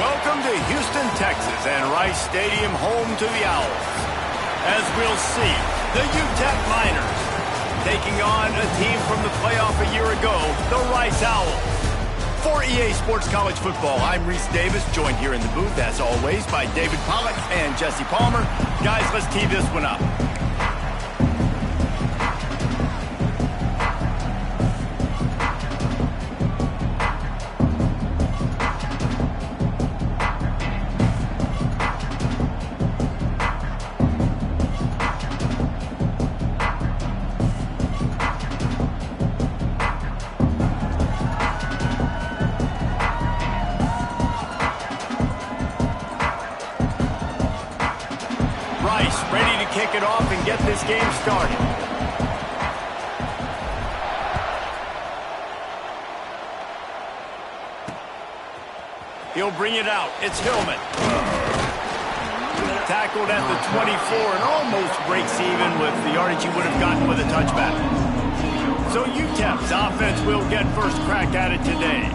Welcome to Houston, Texas, and Rice Stadium, home to the Owls. As we'll see, the UTEP Miners taking on a team from the playoff a year ago, the Rice Owls. For EA Sports College Football, I'm Reese Davis, joined here in the booth, as always, by David Pollack and Jesse Palmer. Guys, let's tee this one up. Rice ready to kick it off and get this game started. He'll bring it out. It's Hillman. Tackled at the 24 and almost breaks even with the yardage he would have gotten with a touchback. So UTEP's offense will get first crack at it today.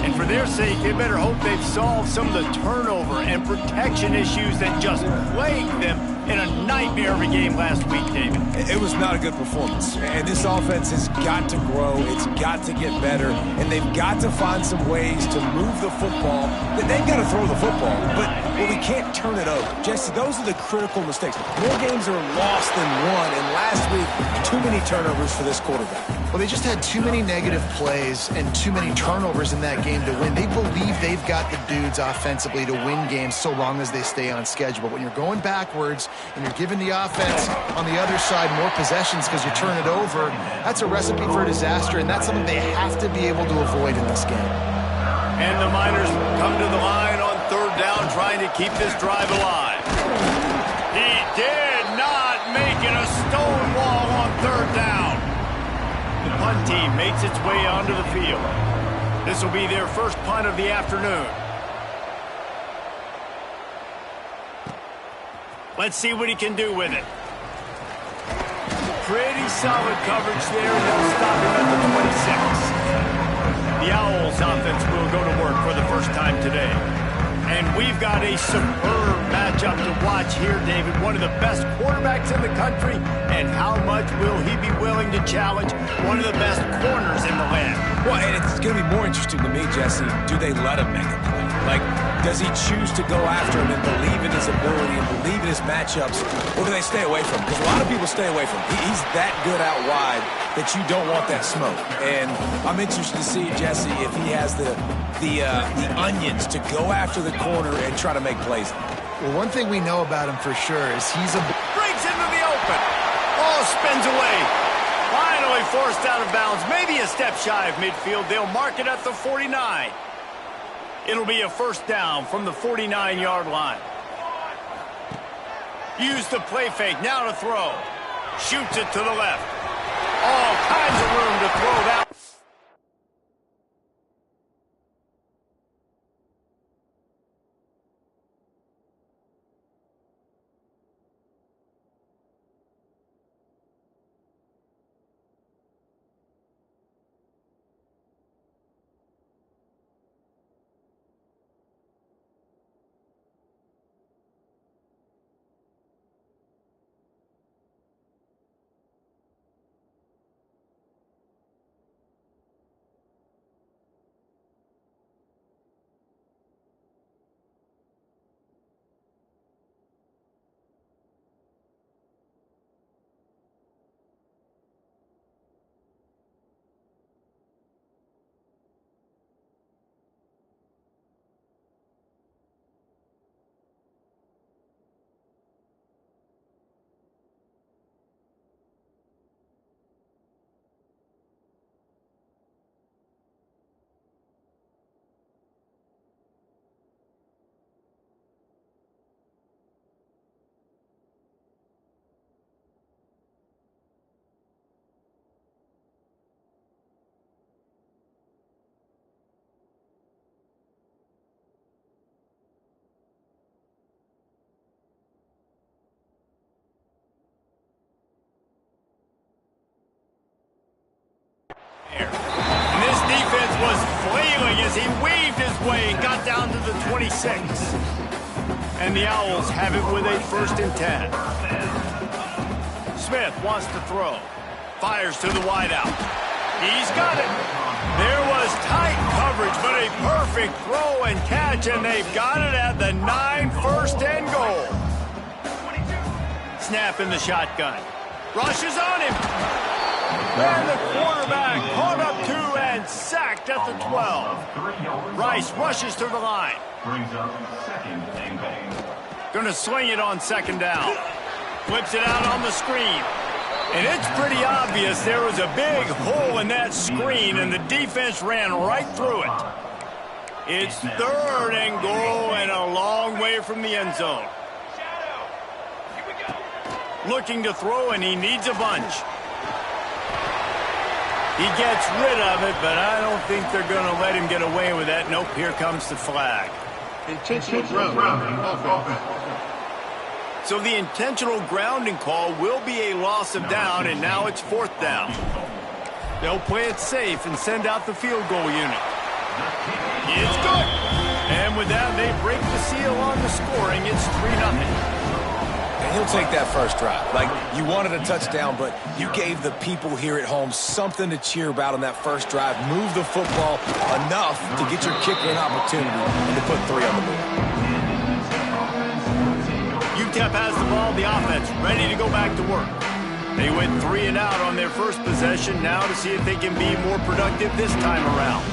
And for their sake, they better hope they've solved some of the turnover and protection issues that just plagued them in a nightmare of a game last week, David. It was not a good performance. And this offense has got to grow. It's got to get better. And they've got to find some ways to move the football. They've got to throw the football. But we can't turn it over. Jesse, those are the critical mistakes. More games are lost than won. And last week, too many turnovers for this quarterback. Well, they just had too many negative plays and too many turnovers in that game to win. They believe they've got the dudes offensively to win games so long as they stay on schedule. But when you're going backwards and you're giving the offense on the other side more possessions because you turn it over, that's a recipe for disaster, and that's something they have to be able to avoid in this game. And the Miners come to the line on third down, trying to keep this drive alive. He did not make it a stone wall on third down. The punt team makes its way onto the field. This will be their first punt of the afternoon. Let's see what he can do with it. Pretty solid coverage there, and they'll stop him at the 26. The Owls offense will go to work for the first time today. And we've got a superb matchup to watch here, David. One of the best quarterbacks in the country. And how much will he be willing to challenge one of the best corners in the land? Well, and it's going to be more interesting to me, Jesse, do they let him make a play? Like, does he choose to go after him and believe in his ability and believe in his matchups, or do they stay away from him? Because a lot of people stay away from him. He's that good out wide that you don't want that smoke. And I'm interested to see, Jesse, if he has the onions to go after the corner and try to make plays. Well, one thing we know about him for sure is he's a... Breaks into the open. Oh, spins away. Finally forced out of bounds. Maybe a step shy of midfield. They'll mark it at the 49. It'll be a first down from the 49-yard line. Use the play fake. Now to throw. Shoots it to the left. All kinds of room to throw that. 6. And the Owls have it with a 1st and 10. Smith wants to throw. Fires to the wideout. He's got it. There was tight coverage, but a perfect throw and catch, and they've got it at the 9, 1st and goal. Snap in the shotgun. Rushes on him. And the quarterback caught up to and sacked at the 12. Rice rushes to the line. Brings up 2nd and goal. Going to sling it on 2nd down. Flips it out on the screen. And it's pretty obvious there was a big hole in that screen, and the defense ran right through it. It's 3rd and goal and a long way from the end zone. Looking to throw, and he needs a bunch. He gets rid of it, but I don't think they're going to let him get away with that. Nope, here comes the flag. Intentional grounding. So the intentional grounding call will be a loss of down, and now it's 4th down. They'll play it safe and send out the field goal unit. It's good. And with that, they break the seal on the scoring. It's 3-0. And he'll take that first drive. Like, you wanted a touchdown, but you gave the people here at home something to cheer about on that first drive. Move the football enough to get your kicker an opportunity and to put 3 on the board. UTEP has the ball, the offense ready to go back to work. They went 3 and out on their first possession, now to see if they can be more productive this time around.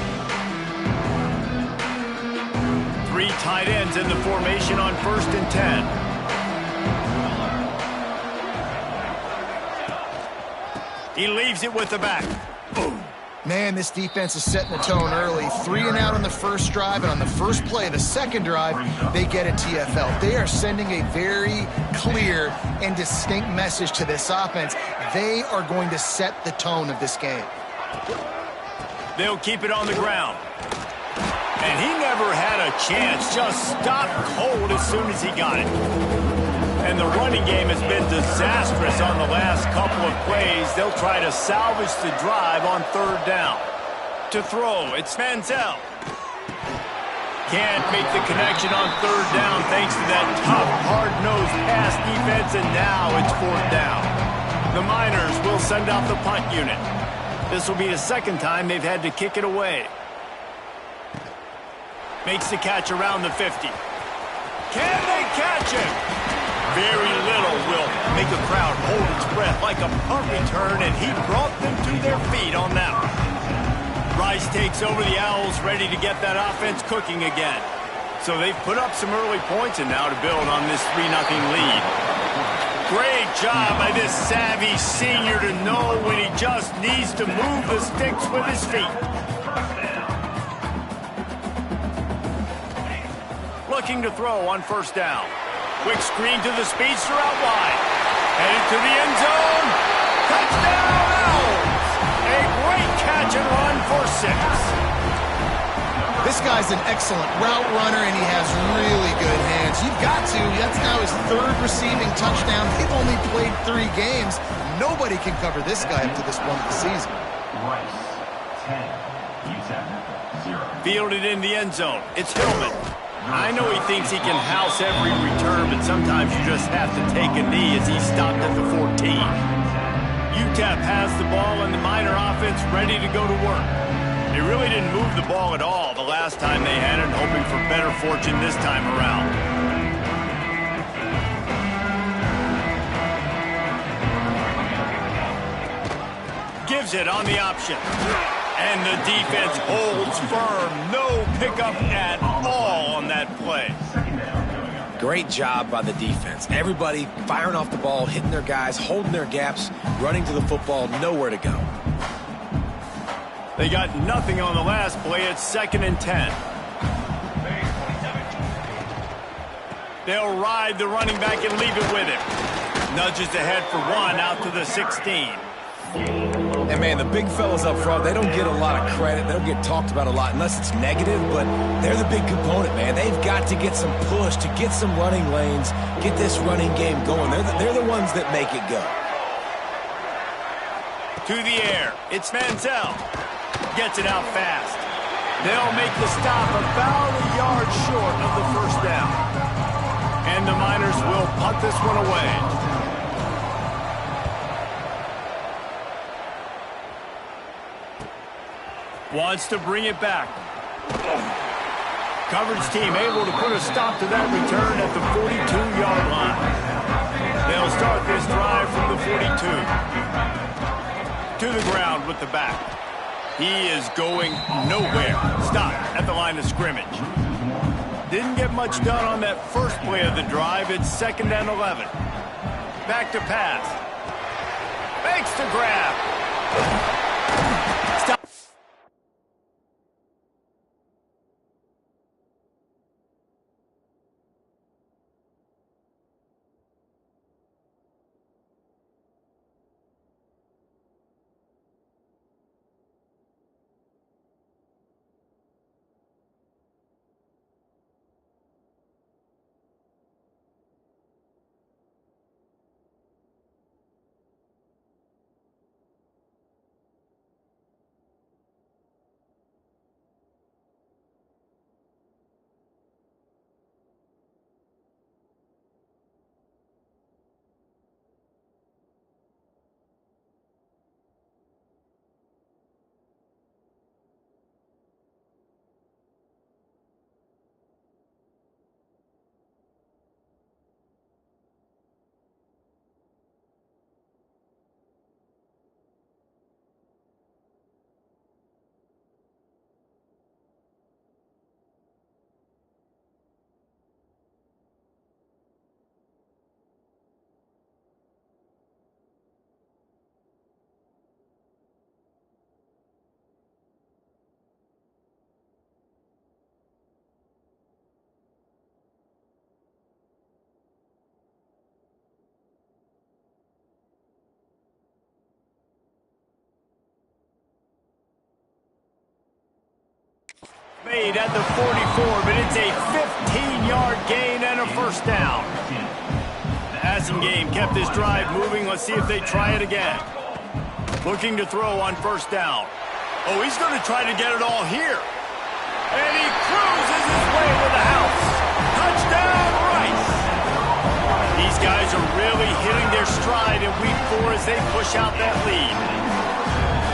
3 tight ends in the formation on 1st and 10. He leaves it with the back. Boom. Man, this defense is setting the tone early. 3 and out on the first drive, and on the first play of the second drive, they get a TFL. They are sending a very clear and distinct message to this offense. They are going to set the tone of this game. They'll keep it on the ground. And he never had a chance. Just stopped cold as soon as he got it. And the running game has been disastrous on the last couple of plays. They'll try to salvage the drive on 3rd down. To throw, it's Manziel. Can't make the connection on 3rd down thanks to that tough, hard-nosed pass defense, and now it's 4th down. The Miners will send out the punt unit. This will be the 2nd time they've had to kick it away. Makes the catch around the 50. Can they catch him? Very little will make a crowd hold its breath like a punt return, and he brought them to their feet on that one. Rice takes over the Owls, ready to get that offense cooking again. So they've put up some early points, and now to build on this 3-0 lead. Great job by this savvy senior to know when he just needs to move the sticks with his feet. Looking to throw on 1st down. Quick screen to the speedster out wide. Headed to the end zone. Touchdown, Owls! A great catch and run for 6. This guy's an excellent route runner, and he has really good hands. You've got to. That's now his 3rd receiving touchdown. They've only played 3 games. Nobody can cover this guy up to this point of the season. Rice, 10, UTEP, 0. Fielded in the end zone. It's Hillman. I know he thinks he can house every return, but sometimes you just have to take a knee as he stopped at the 14. UTEP has the ball and the Miner offense ready to go to work. They really didn't move the ball at all the last time they had it, hoping for better fortune this time around. Gives it on the option. And the defense holds firm. No pickup at all on that play. Great job by the defense. Everybody firing off the ball, hitting their guys, holding their gaps, running to the football, nowhere to go. They got nothing on the last play. It's 2nd and 10. They'll ride the running back and leave it with him. Nudges ahead for 1 out to the 16. And, man, the big fellas up front, they don't get a lot of credit. They don't get talked about a lot unless it's negative, but they're the big component, man. They've got to get some push, to get some running lanes, get this running game going. They're the ones that make it go. To the air. It's Manziel. Gets it out fast. They'll make the stop about a yard short of the first down. And the Miners will punt this one away. Wants to bring it back. Coverage team able to put a stop to that return at the 42-yard line. They'll start this drive from the 42. To the ground with the back. He is going nowhere. Stop at the line of scrimmage. Didn't get much done on that first play of the drive. It's 2nd and 11. Back to pass. Makes the grab. Stop. Made at the 44, but it's a 15-yard gain and a first down. The passing game kept this drive moving. Let's see if they try it again. Looking to throw on first down. Oh, he's going to try to get it all here. And he cruises his way to the house. Touchdown, Rice. These guys are really hitting their stride in week 4 as they push out that lead.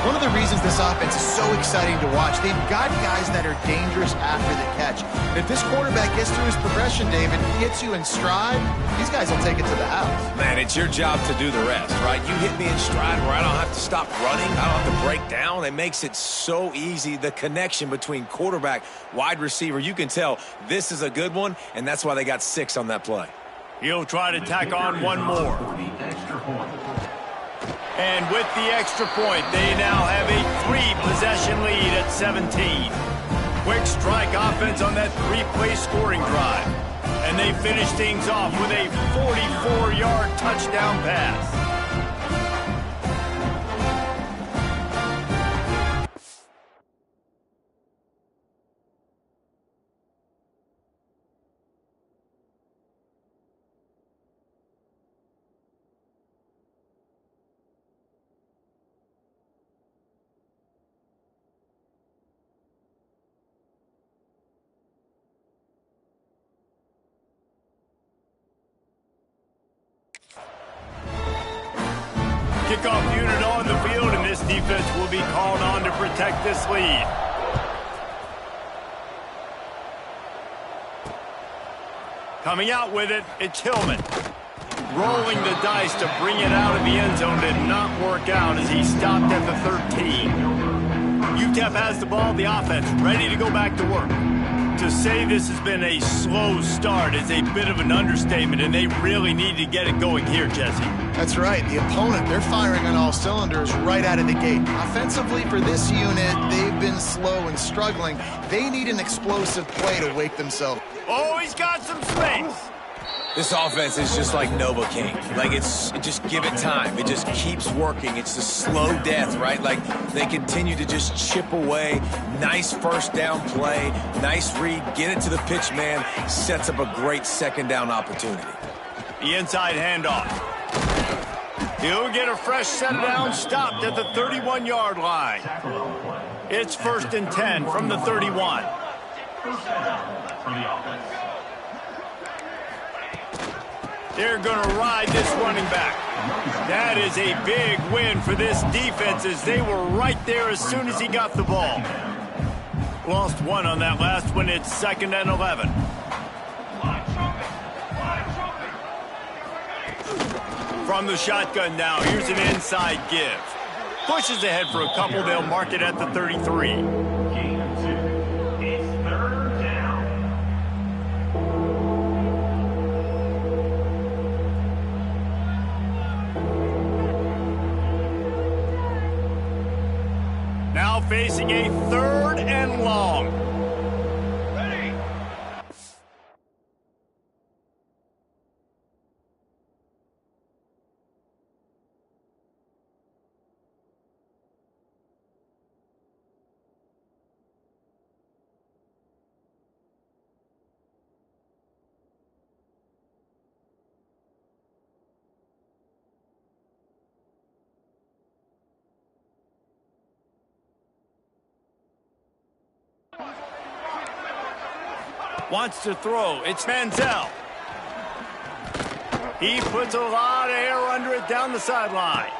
One of the reasons this offense is so exciting to watch, they've got guys that are dangerous after the catch. And if this quarterback gets through his progression, David, hits you in stride, these guys will take it to the house. Man, it's your job to do the rest, right? You hit me in stride where I don't have to stop running. I don't have to break down. It makes it so easy. The connection between quarterback, wide receiver, you can tell this is a good one, and that's why they got 6 on that play. He'll try to tack on one more. And with the extra point, they now have a 3-possession lead at 17. Quick strike offense on that 3-play scoring drive. And they finish things off with a 44-yard touchdown pass. Kickoff unit on the field, and this defense will be called on to protect this lead. Coming out with it, it's Hillman. Rolling the dice to bring it out of the end zone did not work out as he stopped at the 13. UTEP has the ball, the offense ready to go back to work. To say this has been a slow start is a bit of an understatement, and they really need to get it going here, Jesse. That's right. The opponent, they're firing on all cylinders right out of the gate. Offensively for this unit, they've been slow and struggling. They need an explosive play to wake themselves. Oh, he's got some space. This offense is just like Novocaine. Like, just give it time. It just keeps working. It's a slow death, right? Like, they continue to just chip away. Nice first down play. Nice read. Get it to the pitch man. Sets up a great second down opportunity. The inside handoff. He'll get a fresh set down, stopped at the 31-yard line. It's 1st and 10 from the 31. First down for the offense. They're going to ride this running back. That is a big win for this defense as they were right there as soon as he got the ball. Lost one on that last one. It's 2nd and 11. From the shotgun now, here's an inside give. Pushes ahead for a couple. They'll mark it at the 33. Gain of 2. It's 3rd down. Now facing a 3rd and long. Wants to throw. It's Manziel. He puts a lot of air under it down the sideline.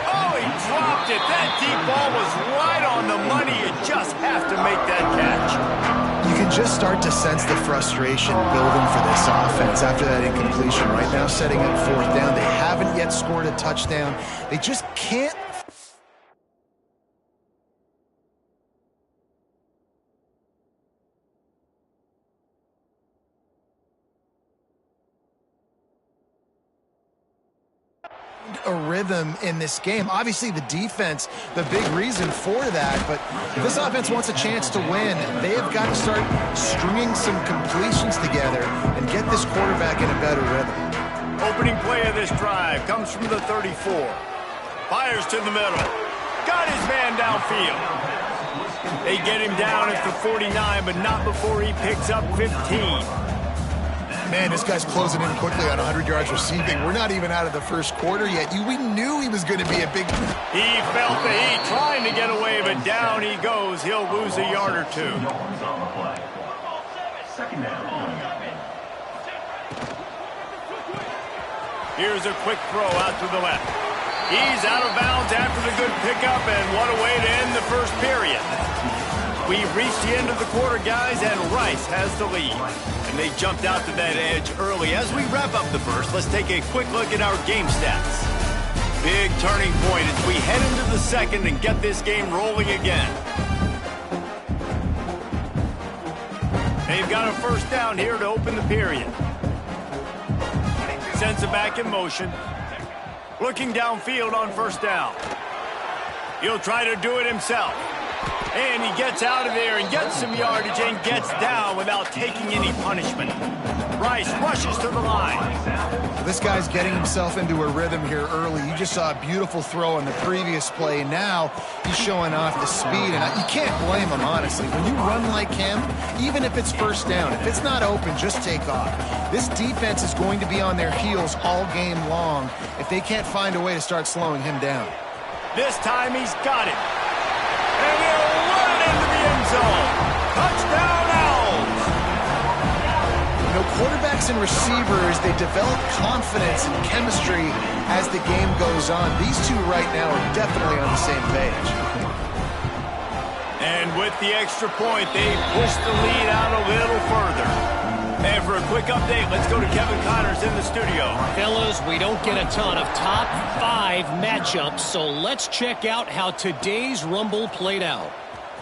Oh, he dropped it. That deep ball was right on the money. You just have to make that catch. You can just start to sense the frustration building for this offense after that incompletion. Right now, setting up 4th down. They haven't yet scored a touchdown. They just can't. A rhythm in this game. Obviously the defense, the big reason for that, but if this offense wants a chance to win, they have got to start stringing some completions together and get this quarterback in a better rhythm. Opening play of this drive comes from the 34. Fires to the middle. Got his man downfield. They get him down at the 49, but not before he picks up 15. Man, this guy's closing in quickly on 100 yards receiving. We're not even out of the first quarter yet. We knew he was going to be a big... He felt the heat trying to get away, but down he goes. He'll lose a yard or 2. Second down. Here's a quick throw out to the left. He's out of bounds after the good pickup, and what a way to end the first period. We've reached the end of the quarter, guys, and Rice has the lead. And they jumped out to that edge early. As we wrap up the first, let's take a quick look at our game stats. Big turning point as we head into the second and get this game rolling again. They've got a 1st down here to open the period. Sends it back in motion. Looking downfield on 1st down. He'll try to do it himself. And he gets out of there and gets some yardage and gets down without taking any punishment. Rice rushes to the line. This guy's getting himself into a rhythm here early. You just saw a beautiful throw on the previous play. Now he's showing off the speed, and you can't blame him, honestly. When you run like him, even if it's 1st down, if it's not open, just take off. This defense is going to be on their heels all game long if they can't find a way to start slowing him down. This time he's got it. And he'll run into the end zone. Touchdown, Owls! You know, quarterbacks and receivers, they develop confidence and chemistry as the game goes on. These two right now are definitely on the same page. And with the extra point, they push the lead out a little further. And for a quick update, let's go to Kevin Connors in the studio. Fellas, we don't get a ton of top 5 matchups, so let's check out how today's Rumble played out.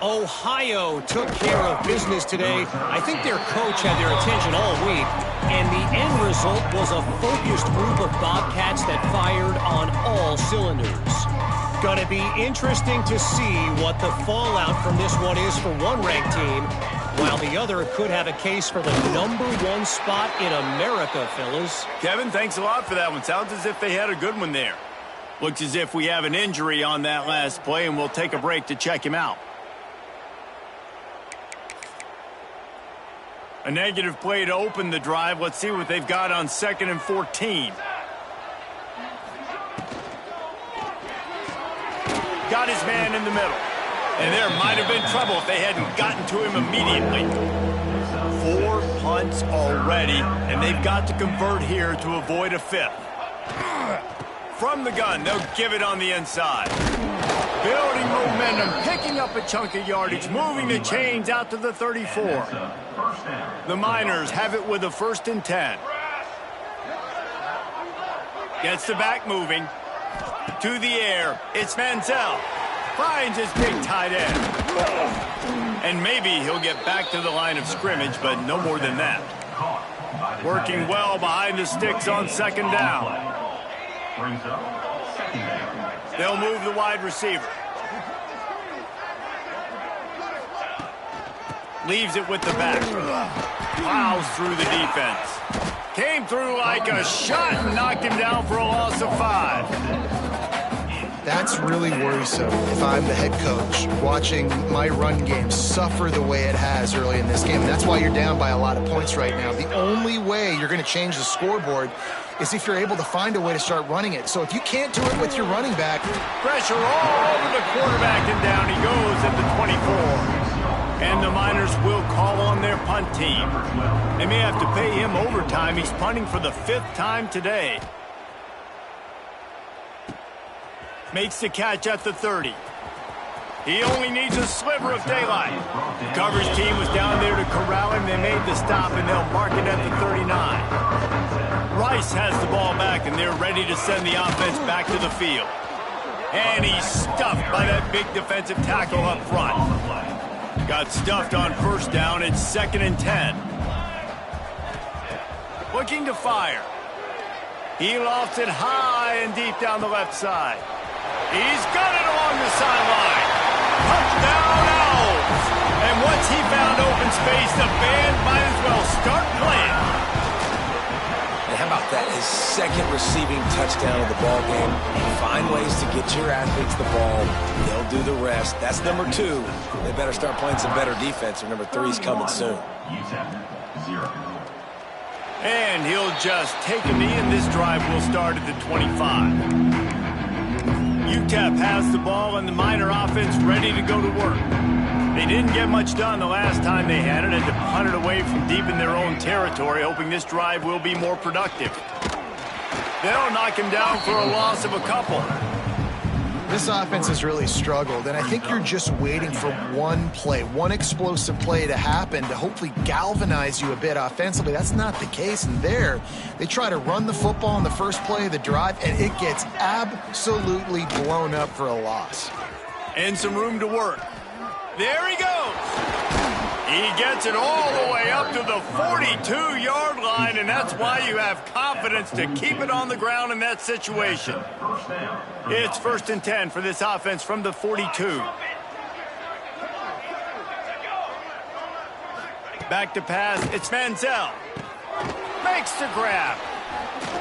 Ohio took care of business today. I think their coach had their attention all week, and the end result was a focused group of Bobcats that fired on all cylinders. Gonna be interesting to see what the fallout from this one is for one ranked team, while the other could have a case for the #1 spot in America, fellas. Kevin, thanks a lot for that one. Sounds as if they had a good one there. Looks as if we have an injury on that last play, and we'll take a break to check him out. A negative play to open the drive. Let's see what they've got on 2nd and 14. got his man in the middle. And there might have been trouble if they hadn't gotten to him immediately. 4 punts already, and they've got to convert here to avoid a 5th. From the gun, they'll give it on the inside. Building momentum, picking up a chunk of yardage, moving the chains out to the 34. The Miners have it with a 1st and 10. Gets the back moving. To the air, it's Manziel. Finds his big tight end. And maybe he'll get back to the line of scrimmage, but no more than that. Working well behind the sticks on 2nd down. They'll move the wide receiver. Leaves it with the back. Plows through the defense. Came through like a shot and knocked him down for a loss of 5. That's really worrisome if I'm the head coach watching my run game suffer the way it has early in this game. And that's why you're down by a lot of points right now. The only way you're going to change the scoreboard is if you're able to find a way to start running it. So if you can't do it with your running back, pressure all over the quarterback, and down he goes at the 24. And the Miners will call on their punt team. They may have to pay him overtime. He's punting for the 5th time today. Makes the catch at the 30. He only needs a sliver of daylight. The coverage team was down there to corral him. They made the stop, and they'll mark it at the 39. Rice has the ball back, and they're ready to send the offense back to the field. And he's stuffed by that big defensive tackle up front. Got stuffed on 1st down. It's 2nd and 10. Looking to fire. He lofts it high and deep down the left side. He's got it along the sideline. Touchdown Owls. And once he found open space, the band might as well start playing. And how about that? His 2nd receiving touchdown of the ball game. Find ways to get your athletes the ball. They'll do the rest. That's number 2. They better start playing some better defense, or number 3 is coming soon. And he'll just take a knee, and this drive will start at the 25. UTEP has the ball, and the Miner offense ready to go to work. They didn't get much done the last time they had it, and to punt it away from deep in their own territory, hoping this drive will be more productive. They'll knock him down for a loss of a couple. This offense has really struggled, and I think you're just waiting for one play, one explosive play to happen to hopefully galvanize you a bit offensively. That's not the case, and there, they try to run the football in the first play of the drive, and it gets absolutely blown up for a loss. And some room to work. There he goes. He gets it all the way up to the 42-yard line, and that's why you have confidence to keep it on the ground in that situation. It's 1st and 10 for this offense from the 42. Back to pass, it's Manziel. Makes the grab.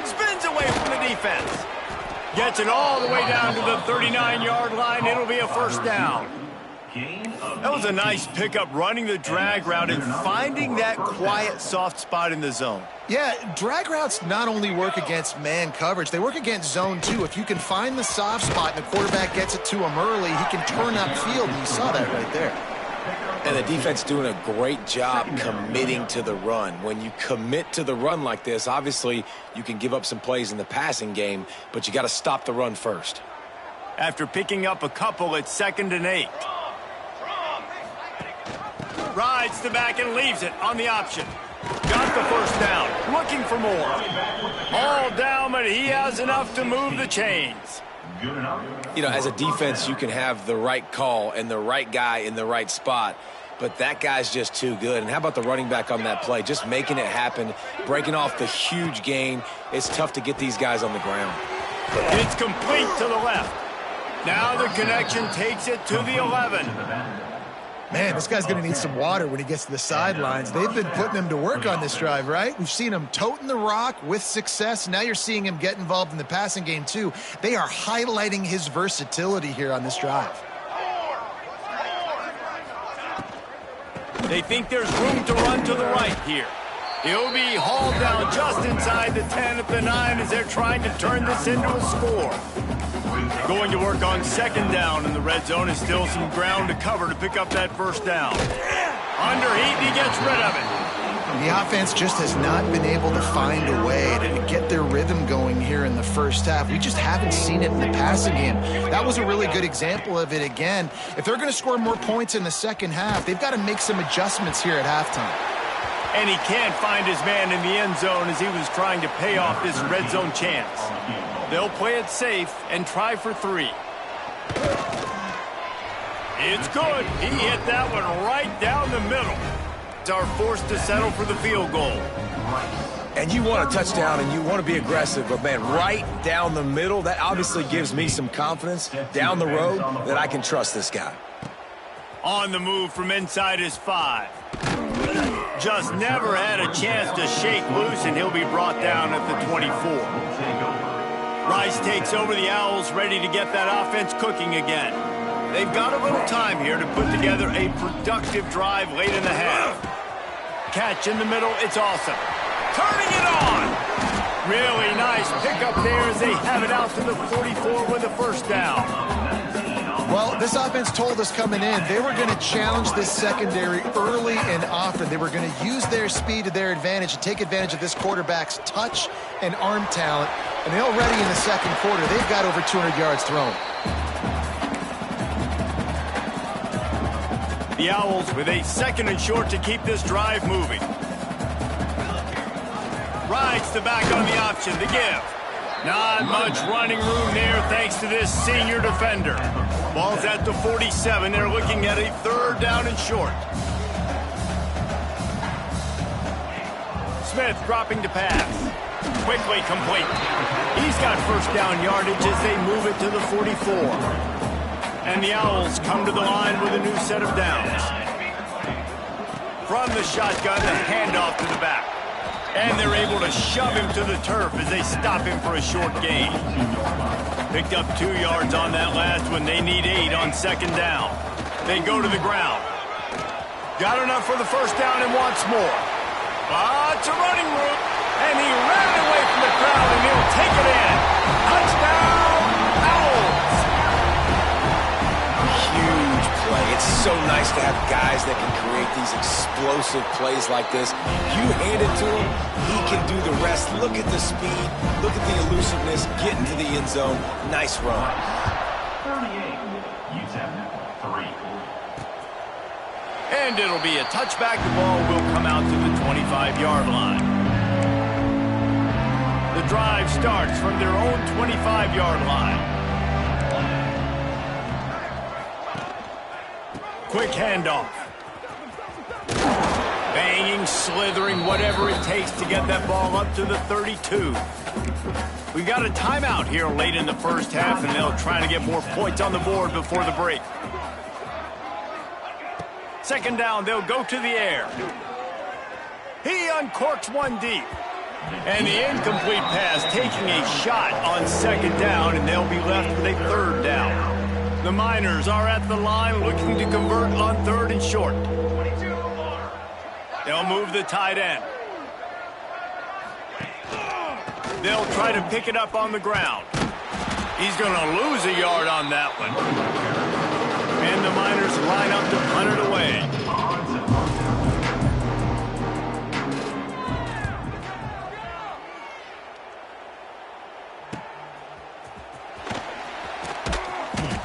Spins away from the defense. Gets it all the way down to the 39-yard line. It'll be a 1st down. That was a nice pickup, running the drag route and finding that quiet, soft spot in the zone. Yeah, drag routes not only work against man coverage, they work against zone too. If you can find the soft spot and the quarterback gets it to him early, he can turn upfield, and you saw that right there. And the defense doing a great job committing to the run. When you commit to the run like this, obviously you can give up some plays in the passing game, but you got to stop the run first. After picking up a couple, it's 2nd and 8. Rides the back and leaves it on the option. Got the 1st down. Looking for more. All down, but he has enough to move the chains. You know, as a defense, you can have the right call and the right guy in the right spot, but that guy's just too good. And how about the running back on that play? Just making it happen, breaking off the huge gain. It's tough to get these guys on the ground. It's complete to the left. Now the connection takes it to the 11. Man, this guy's going to need some water when he gets to the sidelines. They've been putting him to work on this drive, right? We've seen him toting the rock with success. Now you're seeing him get involved in the passing game, too. They are highlighting his versatility here on this drive. They think there's room to run to the right here. He'll be hauled down just inside the 10 at the 9 as they're trying to turn this into a score. Going to work on second down, and the red zone is still some ground to cover to pick up that first down. Under heat, he gets rid of it. The offense just has not been able to find a way to get their rhythm going here in the first half. We just haven't seen it in the passing game. That was a really good example of it again. If they're going to score more points in the second half, they've got to make some adjustments here at halftime. And he can't find his man in the end zone as he was trying to pay off this red zone chance. They'll play it safe and try for 3. It's good. He hit that one right down the middle. Are forced to settle for the field goal. And you want a touchdown and you want to be aggressive, but man, right down the middle, that obviously gives me some confidence down the road that I can trust this guy. On the move from inside his 5. Just never had a chance to shake loose, and he'll be brought down at the 24. Rice takes over the Owls, ready to get that offense cooking again. They've got a little time here to put together a productive drive late in the half. Catch in the middle, it's awesome. Turning it on! Really nice pickup there as they have it out to the 44 with a first down. Well, this offense told us coming in they were going to challenge this secondary early and often. They were going to use their speed to their advantage and take advantage of this quarterback's touch and arm talent. And they already in the second quarter, they've got over 200 yards thrown. The Owls with a 2nd and short to keep this drive moving. Rides the back on the option, the give. Not much running room there thanks to this senior defender. Ball's at the 47. They're looking at a 3rd down and short. Smith dropping to pass. Quickly complete. He's got first down yardage as they move it to the 44. And the Owls come to the line with a new set of downs. From the shotgun, a handoff to the back. And they're able to shove him to the turf as they stop him for a short gain. Picked up 2 yards on that last one. They need 8 on second down. They go to the ground. Got enough for the first down and wants more. Lots of running room. And he ran away from the crowd, and he'll take it in. Touchdown, Owls! Huge play. It's so nice to have guys that can create these explosive plays like this. You hand it to him, he can do the rest. Look at the speed. Look at the elusiveness. Get into the end zone. Nice run. 38, UTEP 3. And it'll be a touchback. The ball will come out to the 25-yard line. The drive starts from their own 25-yard line. Quick handoff. Banging, slithering, whatever it takes to get that ball up to the 32. We got a timeout here late in the first half, and they'll try to get more points on the board before the break. Second down, they'll go to the air. He uncorks one deep. And the incomplete pass taking a shot on second down, and they'll be left with a 3rd down. The Miners are at the line looking to convert on 3rd and short. They'll move the tight end. They'll try to pick it up on the ground. He's going to lose a yard on that one. And the Miners line up to punt it away.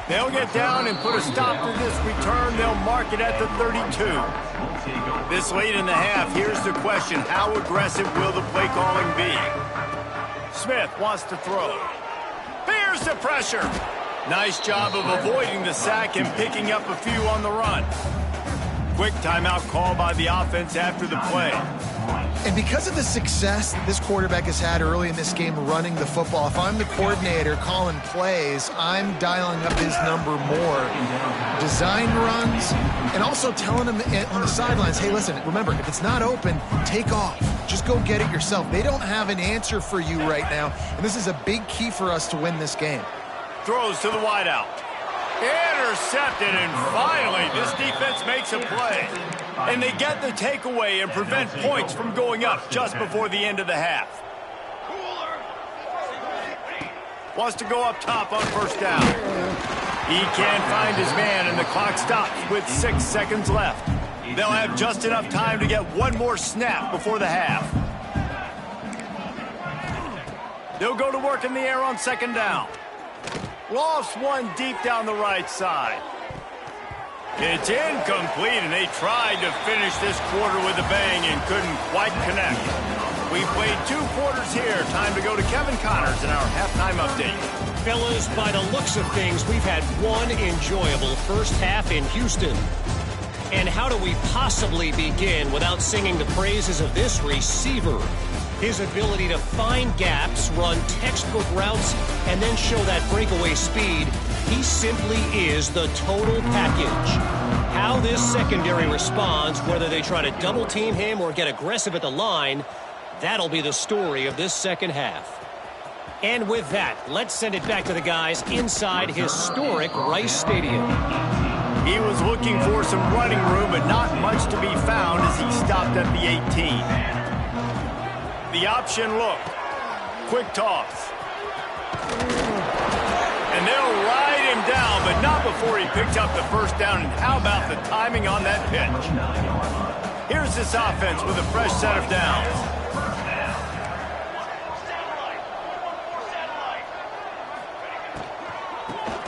They'll get down and put a stop to this return. They'll mark it at the 32. This late in the half, here's the question. How aggressive will the play calling be? Smith wants to throw. Here's the pressure. Nice job of avoiding the sack and picking up a few on the run. Quick timeout call by the offense after the play. And because of the success this quarterback has had early in this game running the football, if I'm the coordinator calling plays, I'm dialing up his number more. Design runs, and also telling him on the sidelines, hey, listen, remember, if it's not open, take off. Just go get it yourself. They don't have an answer for you right now, and this is a big key for us to win this game. Throws to the wideout. Intercepted, and finally, this defense makes a play. And they get the takeaway and prevent points from going up just before the end of the half. Wants to go up top on first down. He can't find his man, and the clock stops with 6 seconds left. They'll have just enough time to get one more snap before the half. They'll go to work in the air on second down. Lost one deep down the right side. It's incomplete, and they tried to finish this quarter with a bang and couldn't quite connect. We played 2 quarters here. Time to go to Kevin Connors in our halftime update. Fellas, by the looks of things, we've had one enjoyable first half in Houston. And how do we possibly begin without singing the praises of this receiver? His ability to find gaps, run textbook routes, and then show that breakaway speed. He simply is the total package. How this secondary responds, whether they try to double team him or get aggressive at the line, that'll be the story of this second half. And with that, let's send it back to the guys inside historic Rice Stadium. He was looking for some running room, but not much to be found as he stopped at the 18. The option look. Quick toss. And they'll ride him down, but not before he picked up the first down. And how about the timing on that pitch? Here's this offense with a fresh set of downs.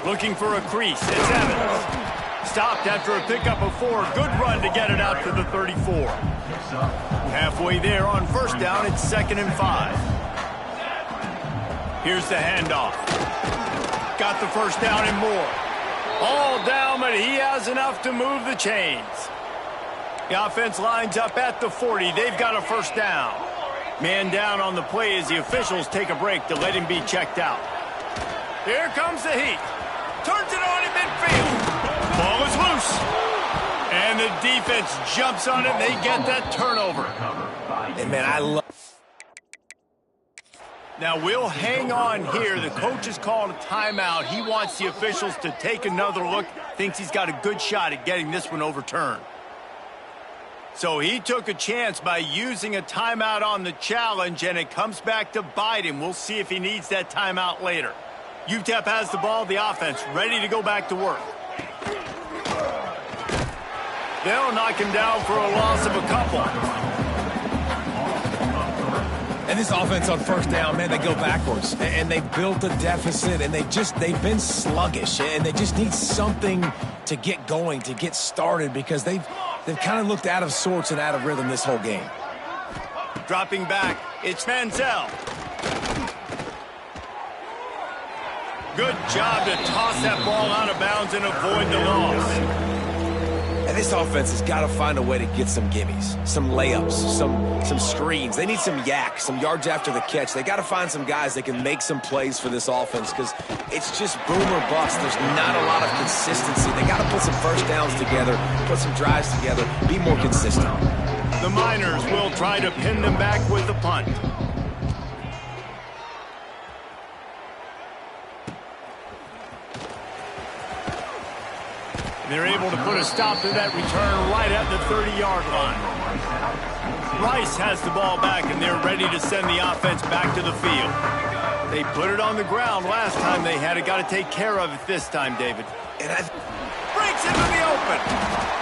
Looking for a crease. It's Evans. Stopped after a pickup of 4. Good run to get it out to the 34. Halfway there on first down, it's 2nd and 5. Here's the handoff. Got the first down and more. All down, but he has enough to move the chains. The offense lines up at the 40. They've got a first down. Man down on the play as the officials take a break to let him be checked out. Here comes the heat. Turns it on in midfield. Ball is loose. And the defense jumps on it. They get that turnover. And, man, I love... Now, we'll hang on here. The coach has called a timeout. He wants the officials to take another look. Thinks he's got a good shot at getting this one overturned. So he took a chance by using a timeout on the challenge, and it comes back to bite him. We'll see if he needs that timeout later. UTEP has the ball, the offense ready to go back to work. They'll knock him down for a loss of a couple. And this offense on first down, man, they go backwards. And they built a deficit, and they've been sluggish. And they just need something to get going, to get started, because they've kind of looked out of sorts and out of rhythm this whole game. Dropping back, it's Manziel. Good job to toss that ball out of bounds and avoid the loss. And this offense has got to find a way to get some gimmies, some layups, some screens. They need some yak, some yards after the catch. They got to find some guys that can make some plays for this offense, because it's just boom or bust. There's not a lot of consistency. They got to put some first downs together, put some drives together, be more consistent. The Miners will try to pin them back with the punt. They're able to put a stop to that return right at the 30-yard line. Rice has the ball back, and they're ready to send the offense back to the field. They put it on the ground last time they had it. Got to take care of it this time, David. And breaks into the open.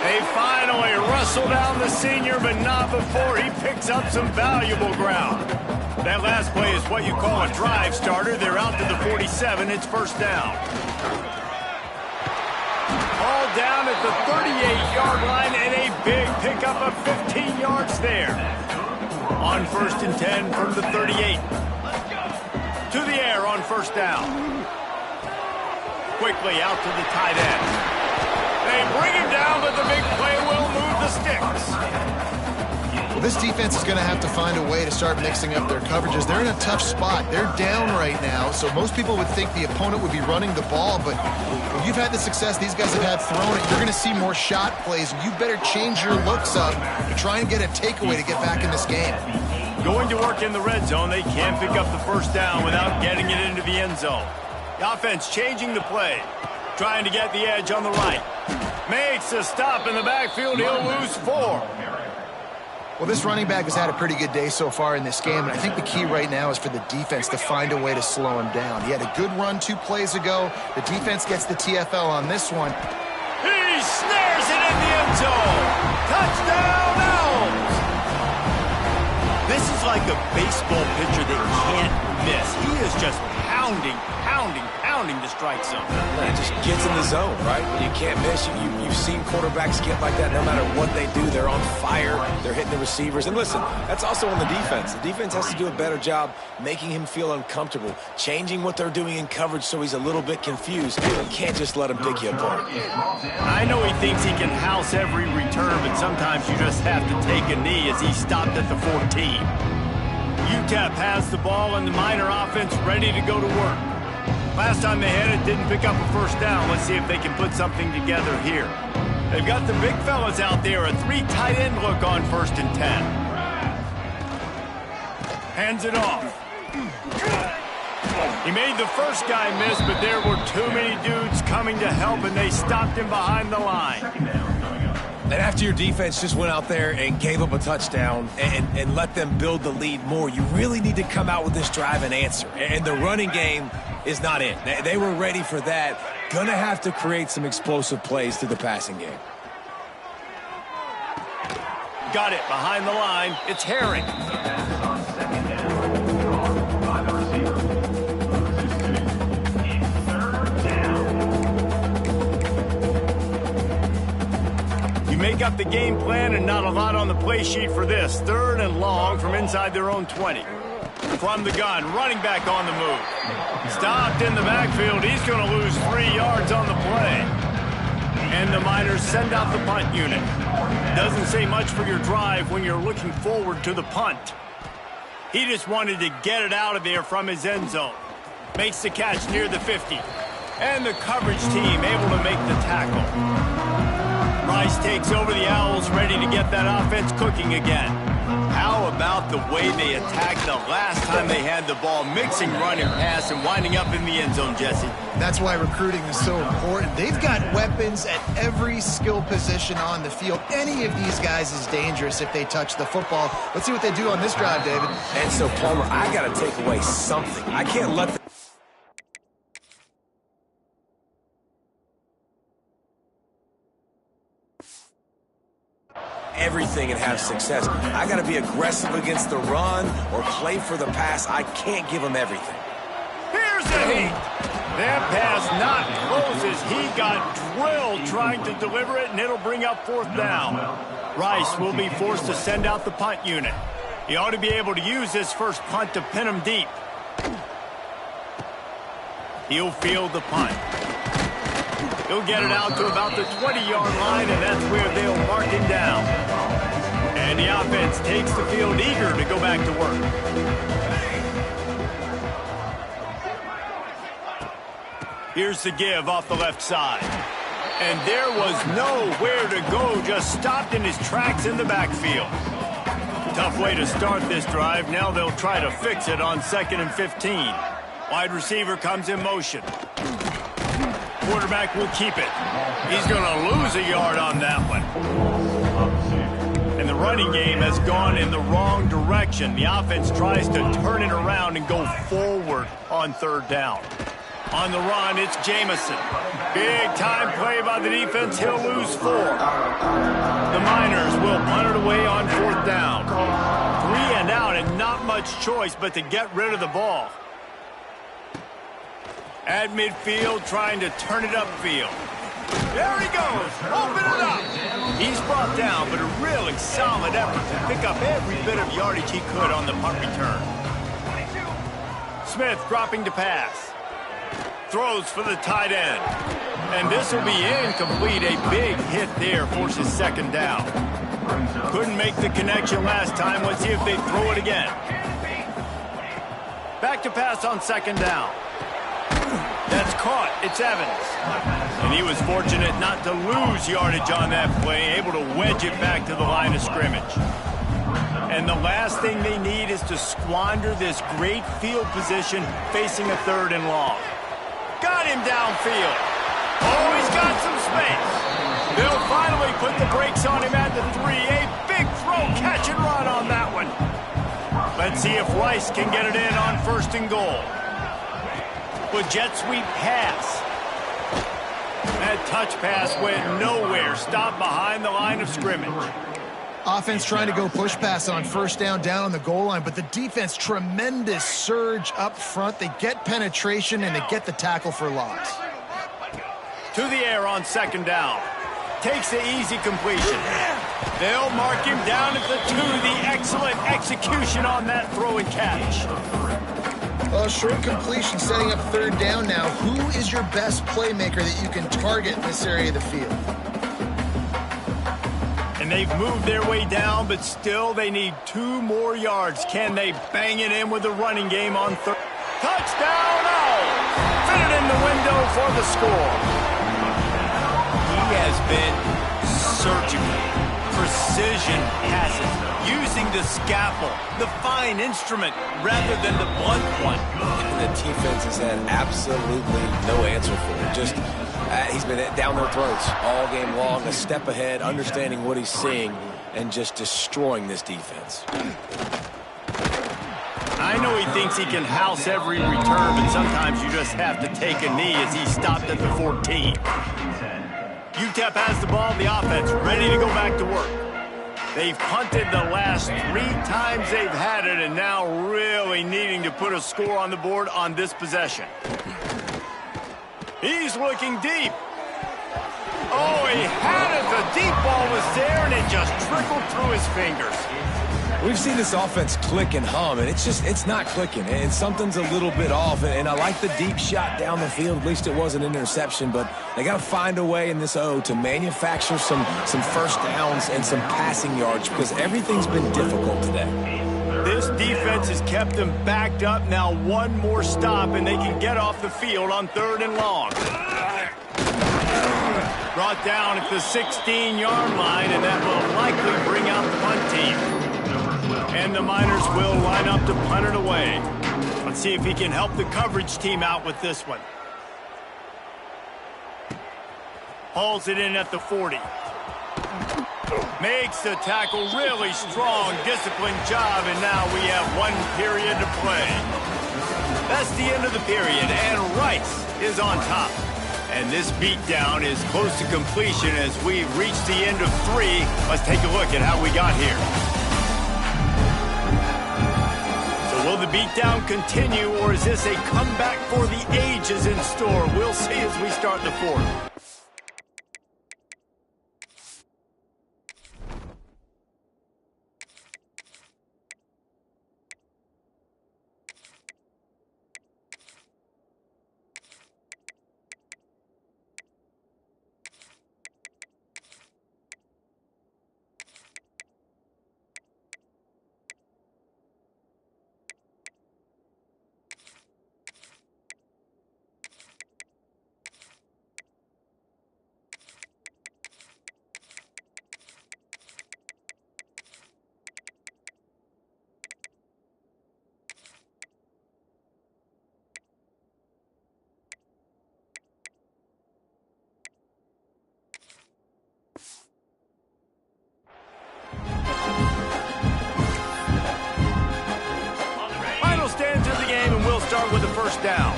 They finally wrestle down the senior, but not before he picks up some valuable ground. That last play is what you call a drive starter. They're out to the 47. It's first down. All down at the 38-yard line, and a big pickup of 15 yards there. On 1st and 10 from the 38. To the air on first down. Quickly out to the tight end. They bring him down, but the big play will move the sticks. Well, this defense is going to have to find a way to start mixing up their coverages. They're in a tough spot. They're down right now, so most people would think the opponent would be running the ball, but when you've had the success these guys have had throwing it, you're going to see more shot plays, and you better change your looks up to try and get a takeaway to get back in this game. Going to work in the red zone. They can't pick up the first down without getting it into the end zone. The offense changing the play. Trying to get the edge on the right. Makes a stop in the backfield. He'll lose 4. Well, this running back has had a pretty good day so far in this game, and I think the key right now is for the defense to find a way to slow him down. He had a good run 2 plays ago. The defense gets the TFL on this one. He snares it in the end zone. Touchdown, Owls! This is like a baseball pitcher that can't miss. He is just pounding the strike zone. It just gets in the zone, right? You can't miss. You've seen quarterbacks get like that no matter what they do. They're on fire. They're hitting the receivers. And listen, that's also on the defense. The defense has to do a better job making him feel uncomfortable, changing what they're doing in coverage so he's a little bit confused. You can't just let him pick you apart. I know he thinks he can house every return, but sometimes you just have to take a knee as he stopped at the 14. UTEP has the ball and the Miner offense ready to go to work. Last time they had it, didn't pick up a first down. Let's see if they can put something together here. They've got the big fellas out there, a 3 tight end look on 1st and 10. Hands it off. He made the first guy miss, but there were too many dudes coming to help, and they stopped him behind the line. And after your defense just went out there and gave up a touchdown and let them build the lead more, you really need to come out with this drive and answer. And the running game is not it. They were ready for that. Gonna have to create some explosive plays through the passing game. Got it behind the line. It's Herring. Make up the game plan and not a lot on the play sheet for this. 3rd and long from inside their own 20. From the gun, running back on the move. Stopped in the backfield. He's going to lose 3 yards on the play. And the Miners send out the punt unit. Doesn't say much for your drive when you're looking forward to the punt. He just wanted to get it out of there from his end zone. Makes the catch near the 50. And the coverage team able to make the tackle. Rice takes over the Owls, ready to get that offense cooking again. How about the way they attacked the last time they had the ball, mixing run and pass and winding up in the end zone, Jesse? That's why recruiting is so important. They've got weapons at every skill position on the field. Any of these guys is dangerous if they touch the football. Let's see what they do on this drive, David. And so, Palmer, I got to take away something. I can't let everything and have success. I got to be aggressive against the run or play for the pass. I can't give them everything. Here's a heat. That pass not close as he got drilled trying to deliver it, and it'll bring up 4th down. Rice will be forced to send out the punt unit. He ought to be able to use this first punt to pin him deep. He'll field the punt. He'll get it out to about the 20-yard line, and that's where they'll mark him down. And the offense takes the field eager to go back to work. Here's the give off the left side. And there was nowhere to go, just stopped in his tracks in the backfield. Tough way to start this drive. Now they'll try to fix it on 2nd and 15. Wide receiver comes in motion. Quarterback will keep it. He's going to lose a yard on that one. And the running game has gone in the wrong direction. The offense tries to turn it around and go forward on 3rd down. On the run, it's Jamison. Big time play by the defense. He'll lose 4. The Miners will punt it away on 4th down. 3 and out, and not much choice but to get rid of the ball. At midfield, trying to turn it upfield. There he goes. Open it up. He's brought down, but a really solid effort to pick up every bit of yardage he could on the punt return. Smith dropping to pass. Throws for the tight end. And this will be incomplete. A big hit there forces 2nd down. Couldn't make the connection last time. Let's see if they throw it again. Back to pass on 2nd down. That's caught. It's Evans. And he was fortunate not to lose yardage on that play, able to wedge it back to the line of scrimmage. And the last thing they need is to squander this great field position facing a 3rd and long. Got him downfield. Oh, he's got some space. They'll finally put the brakes on him at the 3. A big throw, catch and run on that one. Let's see if Rice can get it in on 1st and goal. With jet sweep pass. That touch pass went nowhere. Stopped behind the line of scrimmage. Offense trying to go push pass on 1st down on the goal line, but the defense, tremendous surge up front. They get penetration, and they get the tackle for loss. To the air on 2nd down. Takes the easy completion. They'll mark him down at the 2. The excellent execution on that throw and catch. Well, short completion setting up 3rd down now. Who is your best playmaker that you can target in this area of the field? And they've moved their way down, but still they need 2 more yards. Can they bang it in with the running game on 3rd? Touchdown! Oh! Fit it in the window for the score. He has been surgical, precision passes, using the scalpel, the fine instrument, rather than the blunt one. And the defense has had absolutely no answer for him. Just, he's been down their throats all game long, a step ahead, understanding what he's seeing, and just destroying this defense. I know he thinks he can house every return, but sometimes you just have to take a knee as he stopped at the 14. UTEP has the ball, the offense ready to go back to work. They've punted the last 3 times they've had it, and now really needing to put a score on the board on this possession. He's looking deep. Oh, he had it. The deep ball was there, and it just trickled through his fingers. We've seen this offense click and hum, and it's not clicking, and something's a little bit off. And I like the deep shot down the field. At least it was an interception, but they got to find a way in this O to manufacture some 1st downs and some passing yards, because everything's been difficult today. This defense has kept them backed up. Now 1 more stop, and they can get off the field on 3rd and long. Brought down at the 16-yard line, and that will likely bring out the punt team. And the Miners will line up to punt it away. Let's see if he can help the coverage team out with this one. Hauls it in at the 40. Makes the tackle, really strong, disciplined job, and now we have 1 period to play. That's the end of the period, and Rice is on top. And this beatdown is close to completion as we reach the end of 3. Let's take a look at how we got here. Will the beatdown continue, or is this a comeback for the ages in store? We'll see as we start the 4th. Start with the 1st down.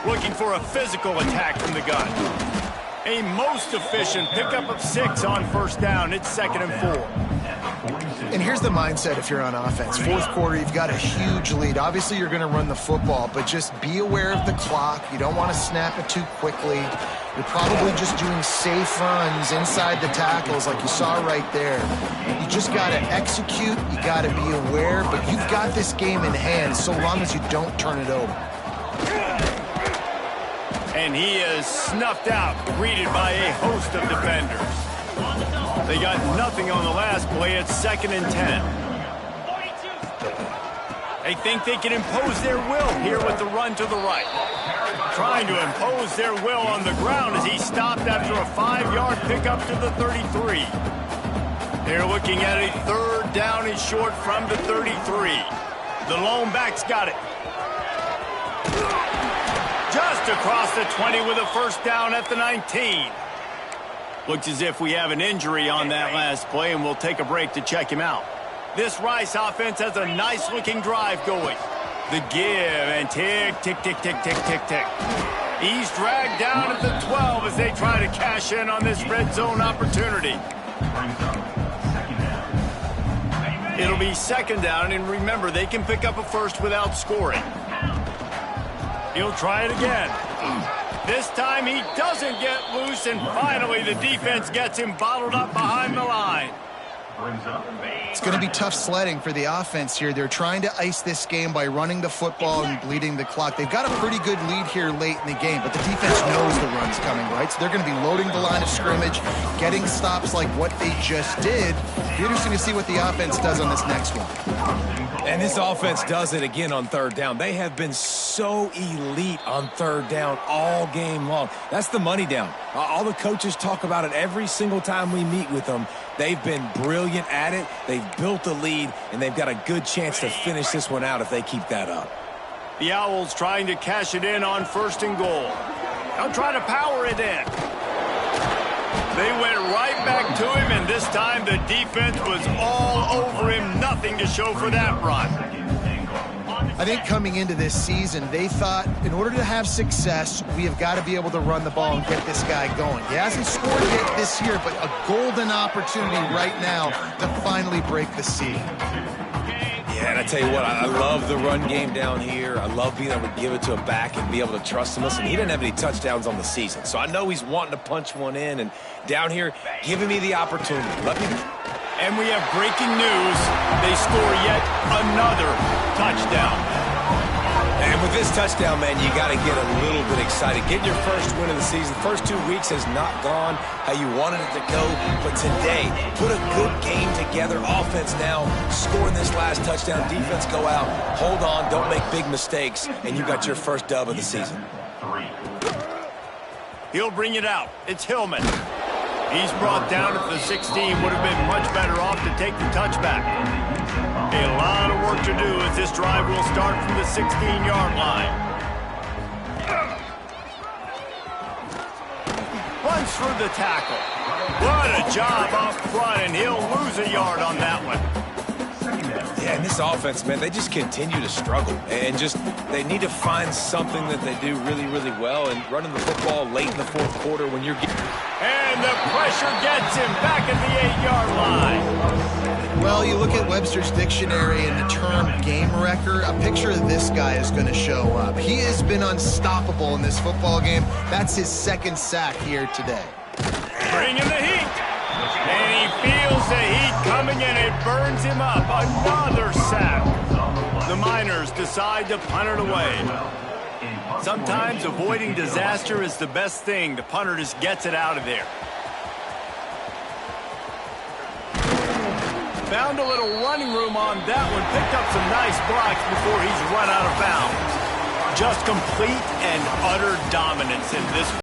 Looking for a physical attack from the gun. A most efficient pickup of 6 on 1st down. It's 2nd and 4. And here's the mindset if you're on offense. 4th quarter, you've got a huge lead. Obviously, you're going to run the football, but just be aware of the clock. You don't want to snap it too quickly. You're probably just doing safe runs inside the tackles like you saw right there. You just got to execute. You got to be aware, but you've got this game in hand so long as you don't turn it over. And he is snuffed out, greeted by a host of defenders. They got nothing on the last play. It's 2nd and 10. They think they can impose their will here with the run to the right. Trying to impose their will on the ground as he stopped after a 5-yard pickup to the 33. They're looking at a 3rd down and short from the 33. The lone back's got it. Just just across the 20 with a first down at the 19. Looks as if we have an injury on that last play, and we'll take a break to check him out. This Rice offense has a nice-looking drive going. The give and tick, tick, tick, tick, tick, tick, tick. He's dragged down at the 12 as they try to cash in on this red zone opportunity. It'll be second down, and remember, they can pick up a first without scoring. He'll try it again. This time he doesn't get loose, and finally the defense gets him bottled up behind the line. It's going to be tough sledding for the offense here. They're trying to ice this game by running the football and bleeding the clock. They've got a pretty good lead here late in the game, but the defense knows the run's coming, right? So they're going to be loading the line of scrimmage, getting stops like what they just did. It'll be interesting to see what the offense does on this next one. And this offense does it again on third down. They have been so elite on third down all game long. That's the money down. All the coaches talk about it every single time we meet with them. They've been brilliant at it. They've built the lead, and they've got a good chance to finish this one out if they keep that up. The Owls trying to cash it in on first and goal. They'll try to power it in. They went right back to him, and this time the defense was all over him. Nothing to show for that run. I think coming into this season, they thought in order to have success, we have got to be able to run the ball and get this guy going. He hasn't scored yet this year, but a golden opportunity right now to finally break the seal. Yeah, and I tell you what, I love the run game down here. I love being able to give it to a back and be able to trust him. Listen, he didn't have any touchdowns on the season, so I know he's wanting to punch one in, and down here, giving me the opportunity. And we have breaking news. They score yet another touchdown. And with this touchdown, man, you got to get a little bit excited. Getting your first win of the season. First 2 weeks has not gone how you wanted it to go. But today, put a good game together. Offense now scoring this last touchdown. Defense go out. Hold on. Don't make big mistakes. And you got your first dub of the season. He'll bring it out. It's Hillman. He's brought down at the 16. Would have been much better off to take the touchback. A lot of work to do as this drive will start from the 16-yard line. Runs through the tackle. What a job off front, and he'll lose a yard on that one. Yeah, and this offense, man, they just continue to struggle. And they need to find something that they do really, really well. And running the football late in the fourth quarter when you're getting... And the pressure gets him back at the 8-yard line. Well, you look at Webster's dictionary and the term game wrecker, a picture of this guy is going to show up. He has been unstoppable in this football game. That's his second sack here today. Bringing the heat. And he feels the heat coming, and it burns him up. Another sack. The Miners decide to punt it away. Sometimes avoiding disaster is the best thing. The punter just gets it out of there. Found a little running room on that one. Picked up some nice blocks before he's run out of bounds. Just complete and utter dominance in this